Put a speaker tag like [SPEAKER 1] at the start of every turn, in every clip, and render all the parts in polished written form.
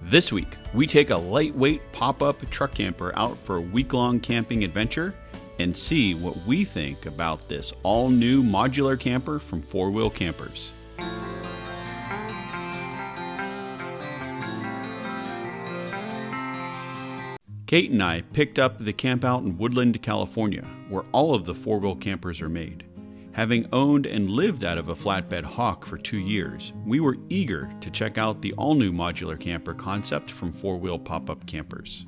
[SPEAKER 1] This week, we take a lightweight pop-up truck camper out for a week-long camping adventure and see what we think about this all-new modular camper from 4-Wheel Campers. Kate and I picked up the CampOut in Woodland, California, where all of the 4-Wheel campers are made. Having owned and lived out of a flatbed Hawk for 2 years, we were eager to check out the all-new modular camper concept from 4-Wheel pop-up campers.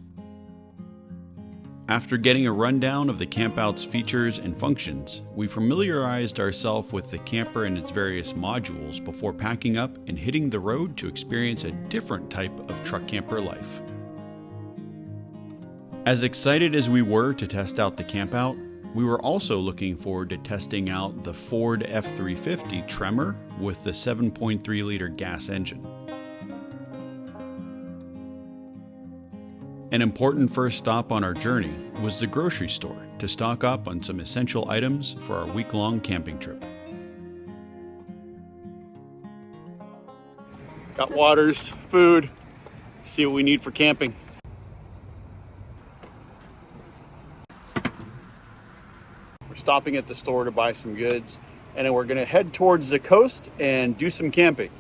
[SPEAKER 1] After getting a rundown of the CampOut's features and functions, we familiarized ourselves with the camper and its various modules before packing up and hitting the road to experience a different type of truck camper life. As excited as we were to test out the CampOut, we were also looking forward to testing out the Ford F-350 Tremor with the 7.3-liter gas engine. An important first stop on our journey was the grocery store to stock up on some essential items for our week-long camping trip. Got waters, food, see what we need for camping. Stopping at the store to buy some goods, and then we're going to head towards the coast and do some camping.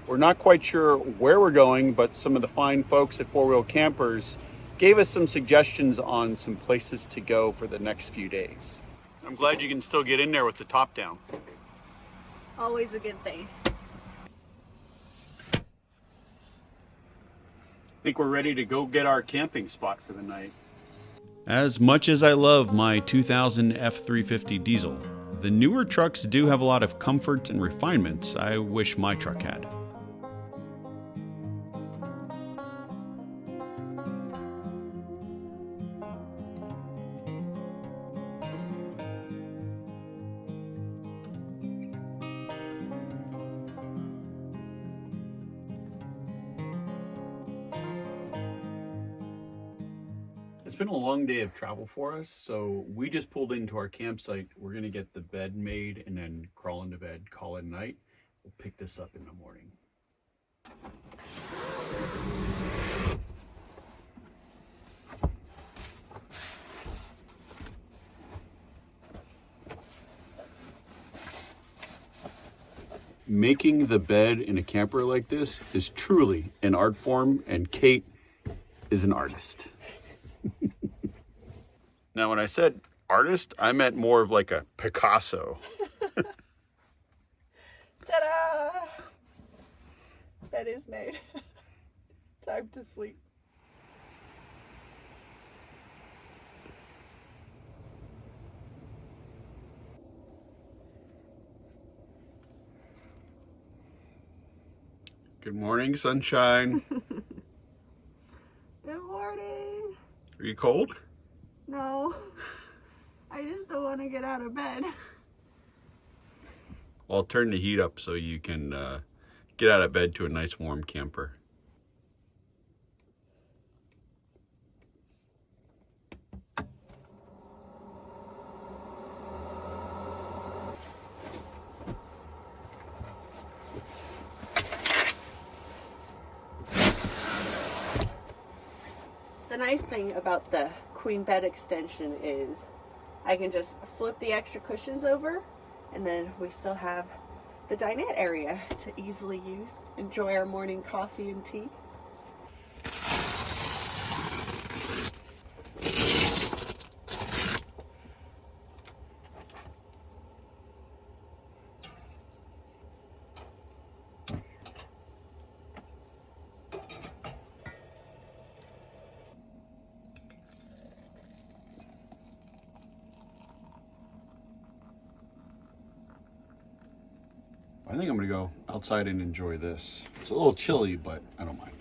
[SPEAKER 1] We're not quite sure where we're going, but some of the fine folks at 4-Wheel Campers gave us some suggestions on some places to go for the next few days. I'm glad you can still get in there with the top down.
[SPEAKER 2] Always a good thing.
[SPEAKER 1] I think we're ready to go get our camping spot for the night. As much as I love my 2000 F-350 diesel, the newer trucks do have a lot of comforts and refinements I wish my truck had. It's been a long day of travel for us, so we just pulled into our campsite. We're going to get the bed made and then crawl into bed, call it a night. We'll pick this up in the morning. Making the bed in a camper like this is truly an art form, and Kate is an artist. Now, when I said artist, I meant more of like a Picasso.
[SPEAKER 2] Ta-da! Bed is made. Time to sleep.
[SPEAKER 1] Good morning, sunshine.
[SPEAKER 2] Good morning.
[SPEAKER 1] Are you cold?
[SPEAKER 2] No, I just don't want to get out of bed.
[SPEAKER 1] Well, I'll turn the heat up so you can get out of bed to a nice warm camper.
[SPEAKER 2] The nice thing about the queen bed extension is I can just flip the extra cushions over, and then we still have the dinette area to easily use, enjoy our morning coffee and tea.
[SPEAKER 1] I think I'm going to go outside and enjoy this. It's a little chilly, but I don't mind.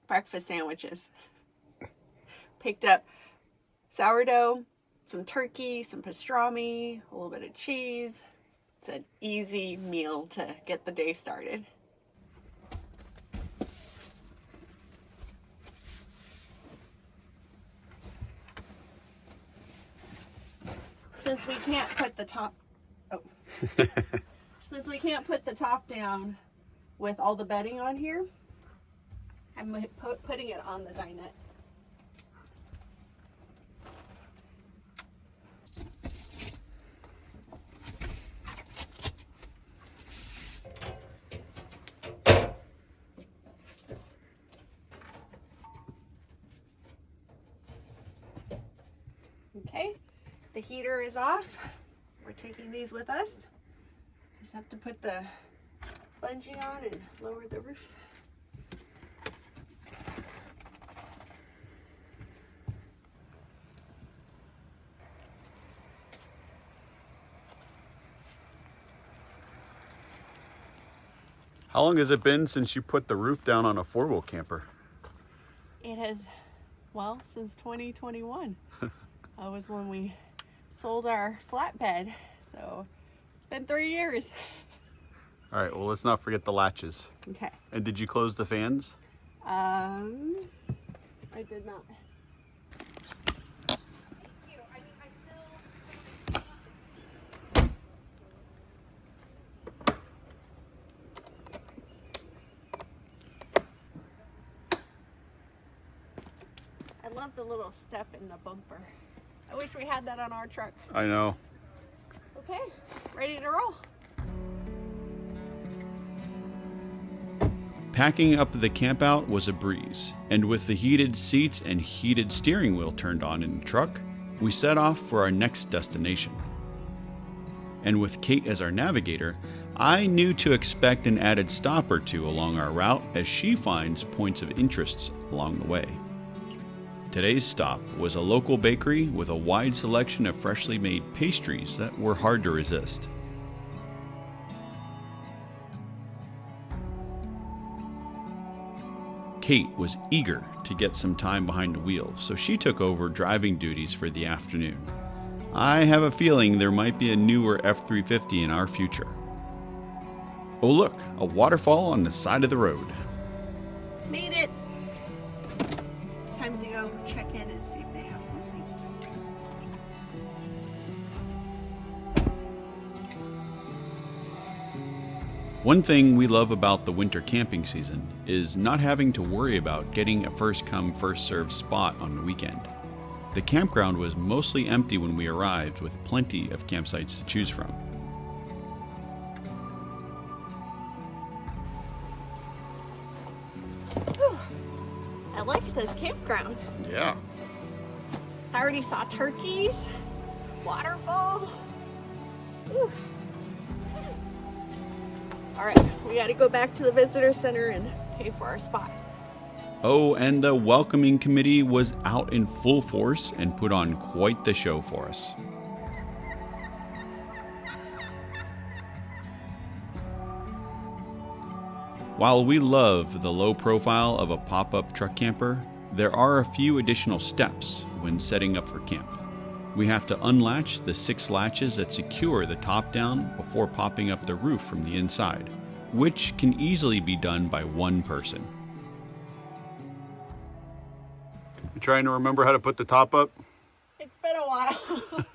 [SPEAKER 2] Breakfast sandwiches. Picked up sourdough, some turkey, some pastrami, a little bit of cheese. It's an easy meal to get the day started. since we can't put the top, oh, since we can't put the top down with all the bedding on here, I'm putting it on the dinette. Okay, the heater is off. We're taking these with us. Just have to put the bungee on and lower the roof.
[SPEAKER 1] How long has it been since you put the roof down on a four-wheel camper?
[SPEAKER 2] It has, well, since 2021. That was when we sold our flatbed. So it's been 3 years.
[SPEAKER 1] All right, well, let's not forget the latches.
[SPEAKER 2] Okay.
[SPEAKER 1] And did you close the fans?
[SPEAKER 2] I did not. I love the little step in the bumper. I wish we had that on our truck.
[SPEAKER 1] I know.
[SPEAKER 2] Okay, ready to roll.
[SPEAKER 1] Packing up the CampOut was a breeze, and with the heated seats and heated steering wheel turned on in the truck, we set off for our next destination. And with Kate as our navigator, I knew to expect an added stop or two along our route as she finds points of interest along the way. Today's stop was a local bakery with a wide selection of freshly made pastries that were hard to resist. Kate was eager to get some time behind the wheel, so she took over driving duties for the afternoon. I have a feeling there might be a newer F-350 in our future. Oh look, a waterfall on the side of the road.
[SPEAKER 2] Made it. Time to go check in and see if they have some seats.
[SPEAKER 1] One thing we love about the winter camping season is not having to worry about getting a first-come, first-served spot on the weekend. The campground was mostly empty when we arrived, with plenty of campsites to choose from.
[SPEAKER 2] Whew. I like this campground.
[SPEAKER 1] Yeah.
[SPEAKER 2] I already saw turkeys, waterfall. Whew. All right, we got to go back to the visitor center and pay for our spot.
[SPEAKER 1] Oh, and the welcoming committee was out in full force and put on quite the show for us. While we love the low profile of a pop-up truck camper, there are a few additional steps when setting up for camp. We have to unlatch the 6 latches that secure the top down before popping up the roof from the inside, which can easily be done by one person. You trying to remember how to put the top up?
[SPEAKER 2] It's been a while.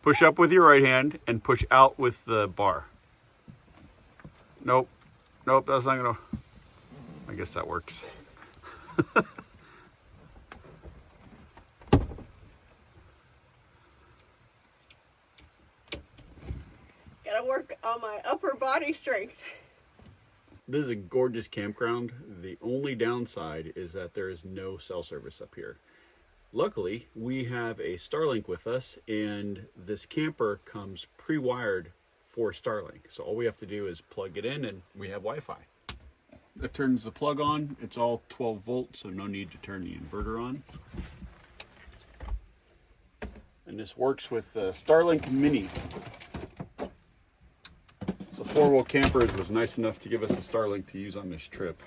[SPEAKER 1] Push up with your right hand and push out with the bar. Nope, that's not gonna, I guess that works.
[SPEAKER 2] Gotta work on my upper body strength.
[SPEAKER 1] This is a gorgeous campground. The only downside is that there is no cell service up here. Luckily, we have a Starlink with us, and this camper comes pre-wired for Starlink. So all we have to do is plug it in and we have Wi-Fi. That turns the plug on. It's all 12 volts, so no need to turn the inverter on. And this works with Starlink Mini. So 4-Wheel Campers was nice enough to give us a Starlink to use on this trip.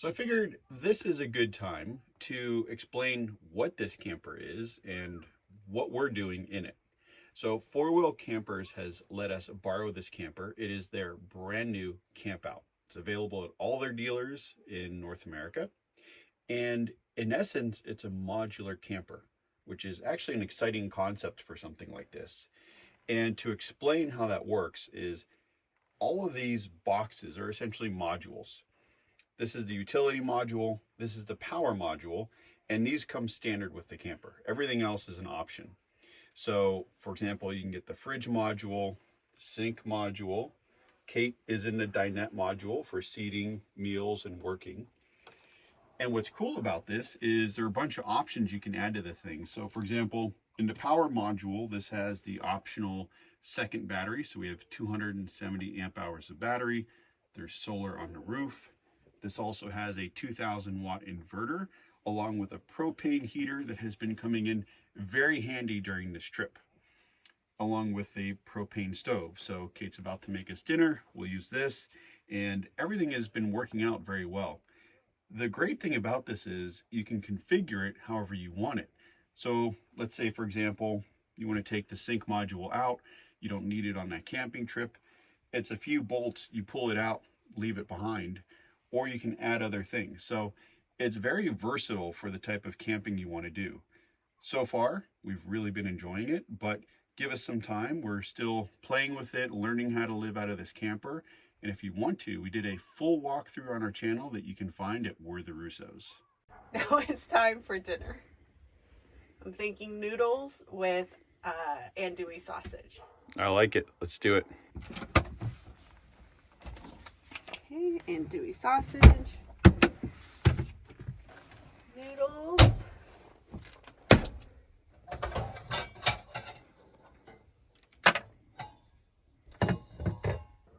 [SPEAKER 1] So I figured this is a good time to explain what this camper is and what we're doing in it. So Four Wheel Campers has let us borrow this camper. It is their brand new CampOut. It's available at all their dealers in North America. And in essence, it's a modular camper, which is actually an exciting concept for something like this. And to explain how that works is all of these boxes are essentially modules. This is the utility module, this is the power module, and these come standard with the camper. Everything else is an option. So, for example, you can get the fridge module, sink module. Kate is in the dinette module for seating, meals, and working. And what's cool about this is there are a bunch of options you can add to the thing. So, for example, in the power module, this has the optional second battery. So we have 270 amp hours of battery. There's solar on the roof. This also has a 2,000 watt inverter, along with a propane heater that has been coming in very handy during this trip, along with a propane stove. So Kate's about to make us dinner. We'll use this, and everything has been working out very well. The great thing about this is you can configure it however you want it. So let's say, for example, you want to take the sink module out. You don't need it on that camping trip. It's a few bolts, you pull it out, leave it behind, or you can add other things. So it's very versatile for the type of camping you want to do. So far, we've really been enjoying it, but give us some time. We're still playing with it, learning how to live out of this camper. And if you want to, we did a full walkthrough on our channel that you can find at We're the Russos.
[SPEAKER 2] Now it's time for dinner. I'm thinking noodles with andouille sausage.
[SPEAKER 1] I like it. Let's do it.
[SPEAKER 2] Okay, andouille sausage. Noodles.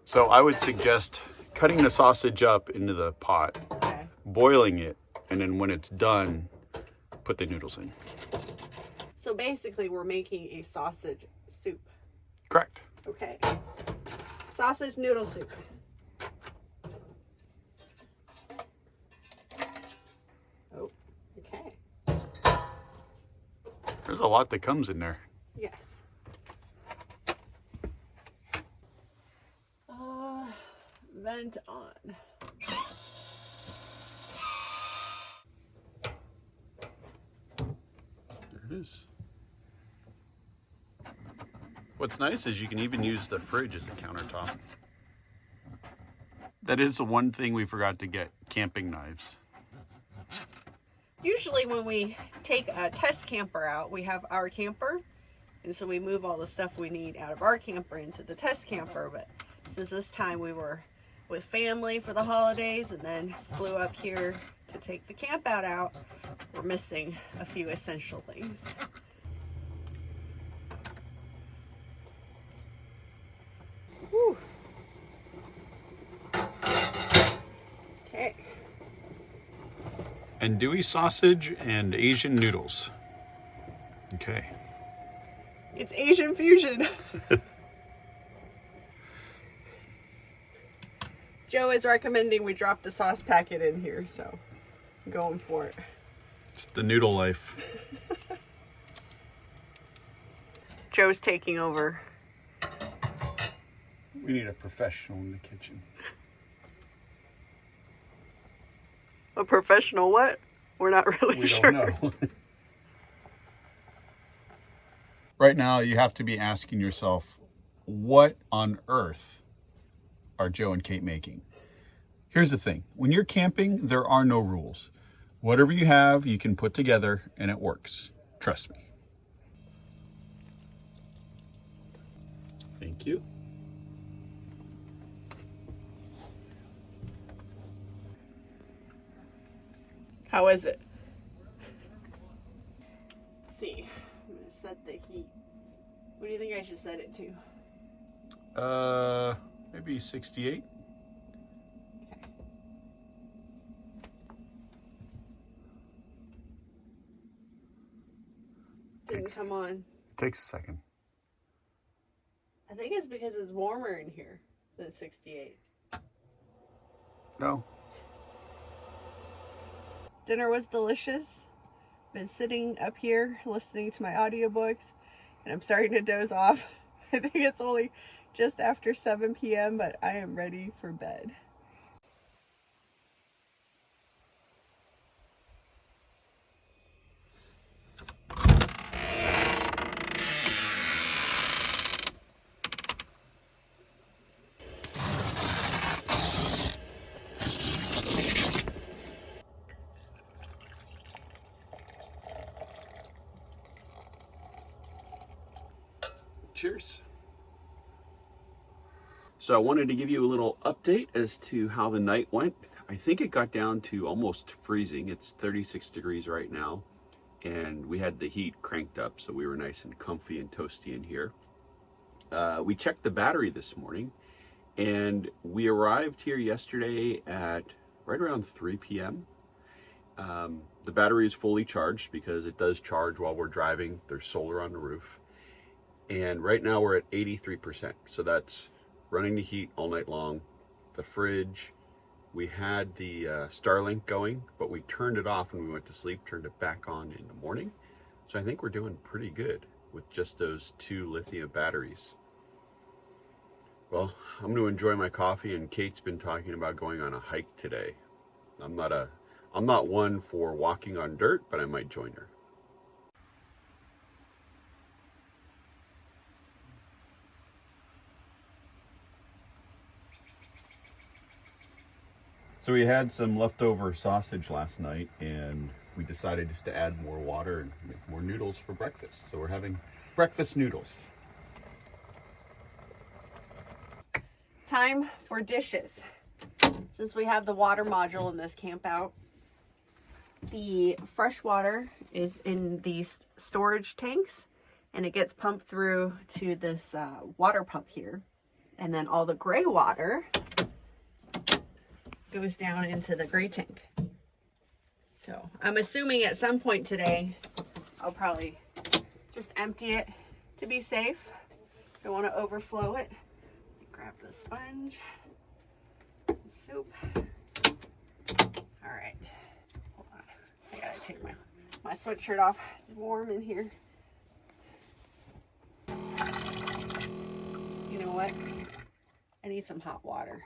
[SPEAKER 1] So I would suggest cutting the sausage up into the pot,
[SPEAKER 2] Okay.
[SPEAKER 1] boiling it, and then when it's done, put the noodles in.
[SPEAKER 2] So basically we're making a sausage soup.
[SPEAKER 1] Correct.
[SPEAKER 2] Okay. Sausage noodle soup. Oh, okay.
[SPEAKER 1] There's a lot that comes in there.
[SPEAKER 2] Yes. Vent on.
[SPEAKER 1] There it is. What's nice is you can even use the fridge as a countertop. That is the one thing we forgot to get, camping knives.
[SPEAKER 2] Usually when we take a test camper out, we have our camper, and so we move all the stuff we need out of our camper into the test camper. But since this time we were with family for the holidays and then flew up here to take the CampOut out, we're missing a few essential things. Whew. Okay.
[SPEAKER 1] Andouille sausage and Asian noodles. Okay.
[SPEAKER 2] It's Asian fusion. Joe is recommending we drop the sauce packet in here, so I'm going for it.
[SPEAKER 1] It's the noodle life.
[SPEAKER 2] Joe's taking over.
[SPEAKER 1] We need a professional in the kitchen.
[SPEAKER 2] A professional what? We're not really sure.
[SPEAKER 1] We don't know. Right now, you have to be asking yourself, what on earth are Joe and Kate making? Here's the thing. When you're camping, there are no rules. Whatever you have, you can put together and it works. Trust me. Thank you.
[SPEAKER 2] How is it? Let's see. I'm going to set the heat. What do you think I should set it to?
[SPEAKER 1] Maybe 68.
[SPEAKER 2] Okay. Didn't come on.
[SPEAKER 1] It takes a second.
[SPEAKER 2] I think it's because it's warmer in here than 68.
[SPEAKER 1] No.
[SPEAKER 2] Dinner was delicious. Been sitting up here listening to my audiobooks, and I'm starting to doze off. I think it's only just after 7 p.m., but I am ready for bed.
[SPEAKER 1] Cheers. So I wanted to give you a little update as to how the night went. I think it got down to almost freezing. It's 36 degrees right now, and we had the heat cranked up, so we were nice and comfy and toasty in here. We checked the battery this morning, and we arrived here yesterday at right around 3 p.m. The battery is fully charged because it does charge while we're driving. There's solar on the roof. And right now we're at 83%. So that's running the heat all night long. The fridge, we had the Starlink going, but we turned it off when we went to sleep, turned it back on in the morning. So I think we're doing pretty good with just those 2 lithium batteries. Well, I'm going to enjoy my coffee, and Kate's been talking about going on a hike today. I'm not one for walking on dirt, but I might join her. So we had some leftover sausage last night, and we decided just to add more water and make more noodles for breakfast. So we're having breakfast noodles.
[SPEAKER 2] Time for dishes. Since we have the water module in this CampOut, the fresh water is in these storage tanks, and it gets pumped through to this water pump here. And then all the gray water goes down into the gray tank. So I'm assuming at some point today, I'll probably just empty it to be safe. Don't want to overflow it. Grab the sponge, soup. All right, hold on. I gotta take my sweatshirt off. It's warm in here. You know what? I need some hot water.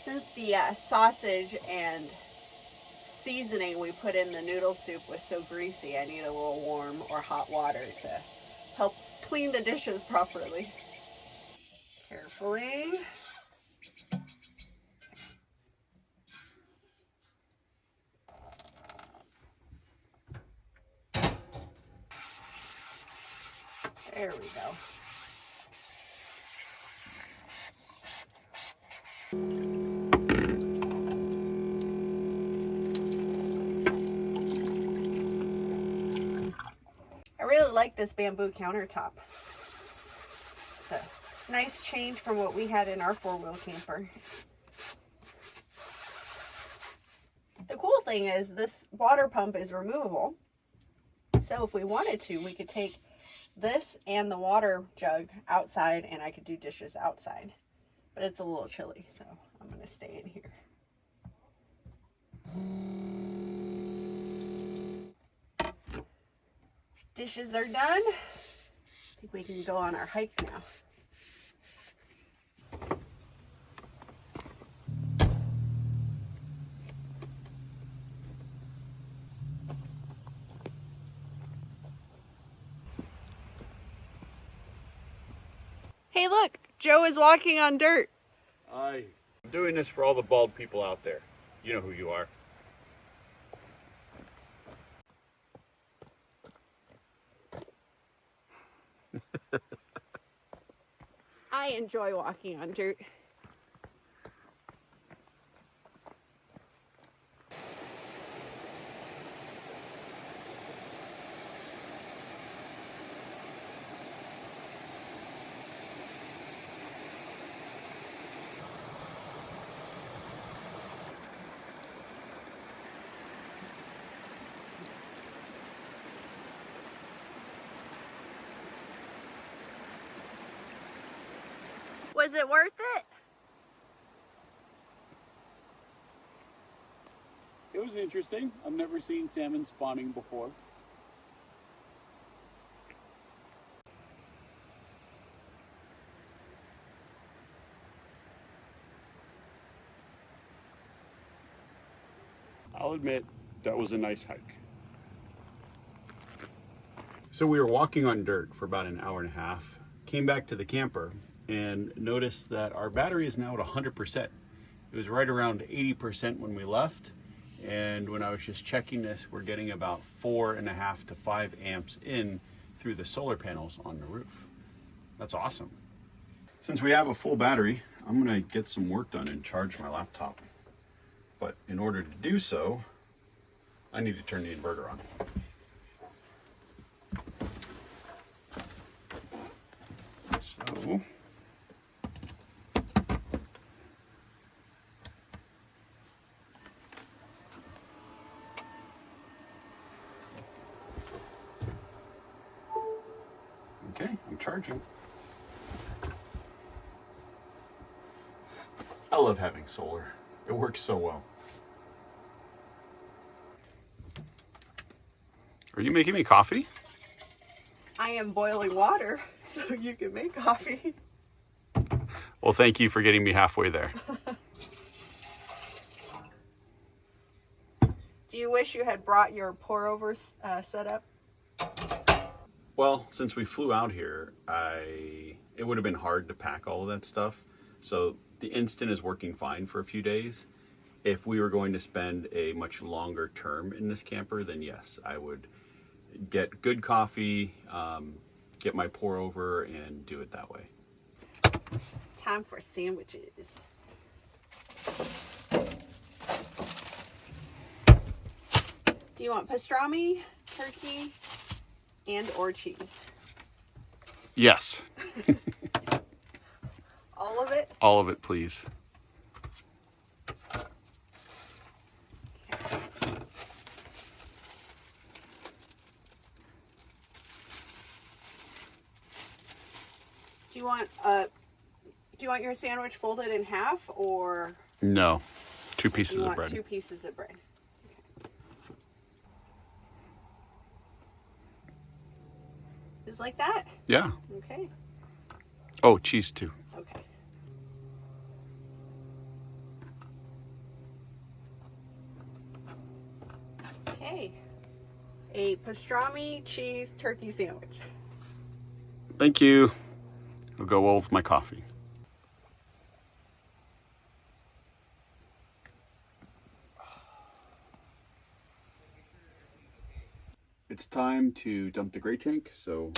[SPEAKER 2] Since the sausage and seasoning we put in the noodle soup was so greasy, I need a little warm or hot water to help clean the dishes properly. Carefully. There we go. I really like this bamboo countertop. It's a nice change from what we had in our 4-wheel camper. The cool thing is this water pump is removable. So if we wanted to, we could take this and the water jug outside, and I could do dishes outside. But it's a little chilly, so I'm going to stay in here. Dishes are done. I think we can go on our hike now. Hey, look, Joe is walking on dirt.
[SPEAKER 1] I'm doing this for all the bald people out there. You know who you are.
[SPEAKER 2] I enjoy walking on dirt. Was it worth it?
[SPEAKER 1] It was interesting. I've never seen salmon spawning before. I'll admit that was a nice hike. So we were walking on dirt for about an hour and a half, came back to the camper and noticed that our battery is now at 100%. It was right around 80% when we left. And when I was just checking this, we're getting about 4.5 to 5 amps in through the solar panels on the roof. That's awesome. Since we have a full battery, I'm gonna get some work done and charge my laptop. But in order to do so, I need to turn the inverter on. So, okay, I'm charging. I love having solar. It works so well. Are you making me coffee?
[SPEAKER 2] I am boiling water so you can make coffee.
[SPEAKER 1] Well, thank you for getting me halfway there.
[SPEAKER 2] Do you wish you had brought your pour over setup?
[SPEAKER 1] Well, since we flew out here, it would have been hard to pack all of that stuff. So the Instant is working fine for a few days. If we were going to spend a much longer term in this camper, then yes, I would get good coffee, get my pour over, and do it that way.
[SPEAKER 2] Time for sandwiches. Do you want pastrami, turkey, and or cheese?
[SPEAKER 1] Yes.
[SPEAKER 2] All of it?
[SPEAKER 1] All of it, please.
[SPEAKER 2] Do you want your sandwich folded in half, or
[SPEAKER 1] No, 2 pieces
[SPEAKER 2] you
[SPEAKER 1] of
[SPEAKER 2] want
[SPEAKER 1] bread.
[SPEAKER 2] 2 pieces of bread? Okay. Just like that?
[SPEAKER 1] Yeah.
[SPEAKER 2] Okay.
[SPEAKER 1] Oh, cheese too.
[SPEAKER 2] Okay. Okay. A pastrami cheese turkey sandwich.
[SPEAKER 1] Thank you. I'll go well with my coffee. It's time to dump the gray tank, so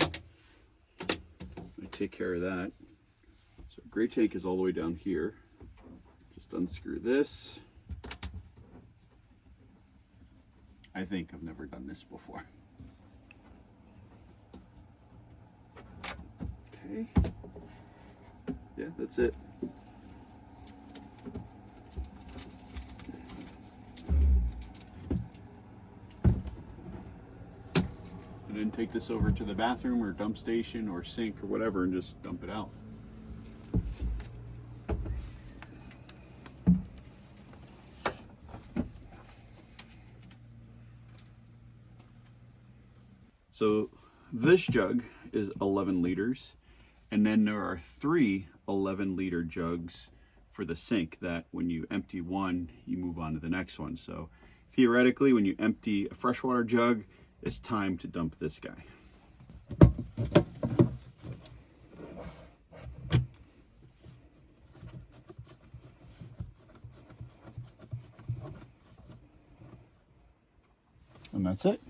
[SPEAKER 1] I take care of that. So gray tank is all the way down here. Just unscrew this. I think I've never done this before. Okay. Yeah, that's it. And then take this over to the bathroom or dump station or sink or whatever and just dump it out. So this jug is 11 liters, and then there are 3 11-liter jugs for the sink that when you empty one, you move on to the next one. So theoretically, when you empty a freshwater jug, it's time to dump this guy. And that's it.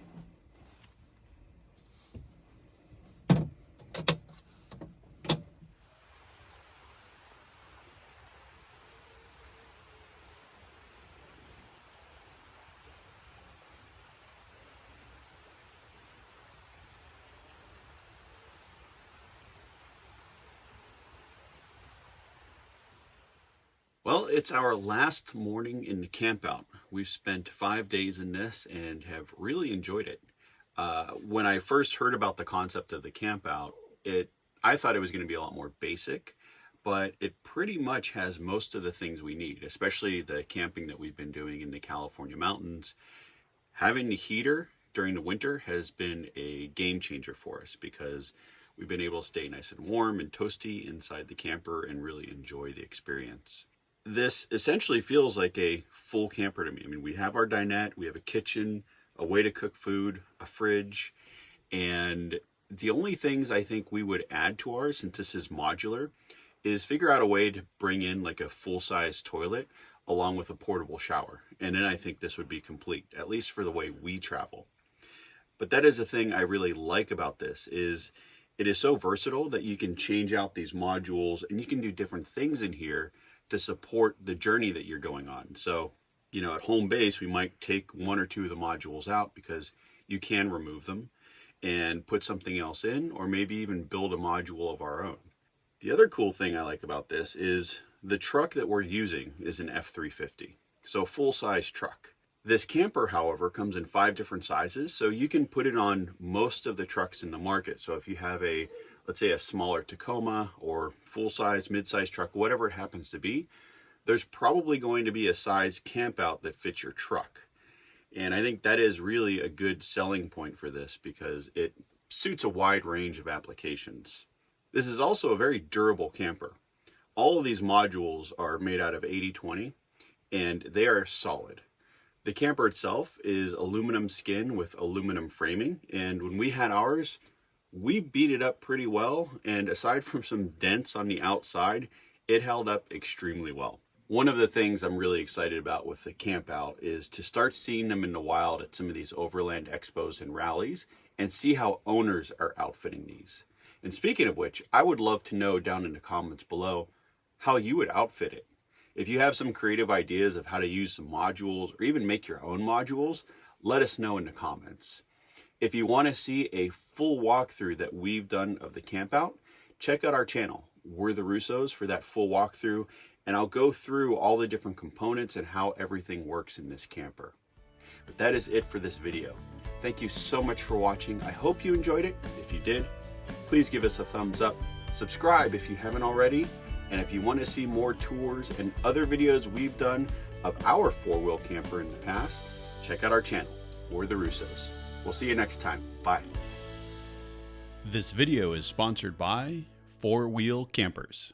[SPEAKER 1] Well, it's our last morning in the CampOut. We've spent 5 days in this and have really enjoyed it. When I first heard about the concept of the CampOut, I thought it was going to be a lot more basic, but it pretty much has most of the things we need, especially the camping that we've been doing in the California mountains. Having the heater during the winter has been a game changer for us because we've been able to stay nice and warm and toasty inside the camper and really enjoy the experience. This essentially feels like a full camper to me. I mean, we have our dinette, we have a kitchen, a way to cook food, a fridge, and the only things I think we would add to ours, since this is modular, is figure out a way to bring in like a full-size toilet along with a portable shower. And then I think this would be complete, at least for the way we travel. But that is the thing I really like about this, is it is so versatile that you can change out these modules and you can do different things in here to support the journey that you're going on. So, you know, at home base, we might take one or two of the modules out because you can remove them and put something else in, or maybe even build a module of our own. The other cool thing I like about this is the truck that we're using is an F350, so a full-size truck. This camper, however, comes in 5 different sizes, so you can put it on most of the trucks in the market. So if you have a, let's say, a smaller Tacoma or full-size, mid-size truck, whatever it happens to be, there's probably going to be a size CampOut that fits your truck. And I think that is really a good selling point for this because it suits a wide range of applications. This is also a very durable camper. All of these modules are made out of 80/20 and they are solid. The camper itself is aluminum skin with aluminum framing, and when we had ours, we beat it up pretty well, and aside from some dents on the outside, it held up extremely well. One of the things I'm really excited about with the CampOut is to start seeing them in the wild at some of these overland expos and rallies and see how owners are outfitting these. And speaking of which, I would love to know down in the comments below how you would outfit it. If you have some creative ideas of how to use some modules or even make your own modules, let us know in the comments. If you want to see a full walkthrough that we've done of the CampOut, check out our channel. We're the Russos for that full walkthrough, and I'll go through all the different components and how everything works in this camper. But that is it for this video. Thank you so much for watching. I hope you enjoyed it. If you did, please give us a thumbs up. Subscribe if you haven't already. And if you want to see more tours and other videos we've done of our 4-wheel camper in the past, check out our channel. We're the Russos. We'll see you next time. Bye. This video is sponsored by 4-Wheel Campers.